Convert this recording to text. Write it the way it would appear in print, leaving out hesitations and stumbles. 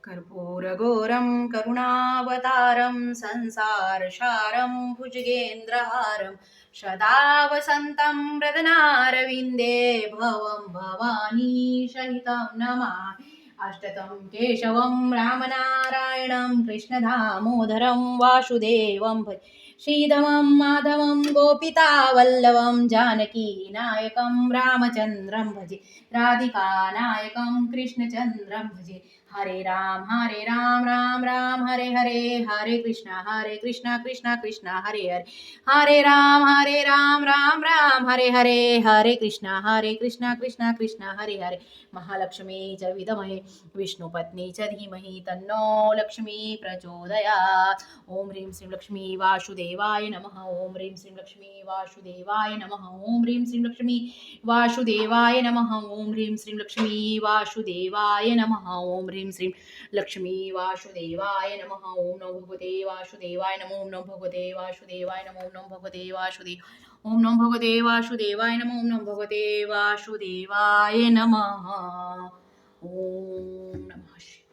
कर्पूरगौरं करुणावतारं संसारसारं भुजगेन्द्रहारं सदा वसन्तं हृदनारविन्दे भवं भवानी सहितं नमामि। अष्टतं केशवं रामनारायणं कृष्णदामोदरं वासुदेवं भजे श्रीधमं माधवं गोपितावल्लभं जानकीनायकं रामचन्द्रं भजे राधिकानायकं कृष्णचन्द्रं भजे हरे राम राम राम हरे हरे हरे कृष्ण कृष्ण कृष्ण हरे हरे हरे राम राम हरे हरे हरे कृष्ण कृष्ण कृष्ण हरे हरे महालक्ष्मी च विद्महे विष्णुपत्नी च धीमहि तन्नो लक्ष्मी प्रचोदयात्। ओम ह्रीं श्रीं लक्ष्मी वासुदेवाय नमः। ओम ह्रीं श्रीं लक्ष्मी वासुदेवाय नमः। ओम ह्रीं श्रीं लक्ष्मी वासुदेवाय नमः। ओम ह्रीं श्रीं लक्ष्मी वासुदेवाय नमः। ओम ह्रीं श्रीं लक्ष्मी वासुदेवाय नमः। ओम नमो भगवते वासुदेवाय नमो। ओम नमो भगवते वासुदेवाय नमो। ओम नमो भगवते वासुदेव। ओम नमो भगवते वासुदेवाय नमो। ओम नमो भगवते वासुदेवाय नमः। ओम नमः शिवाय।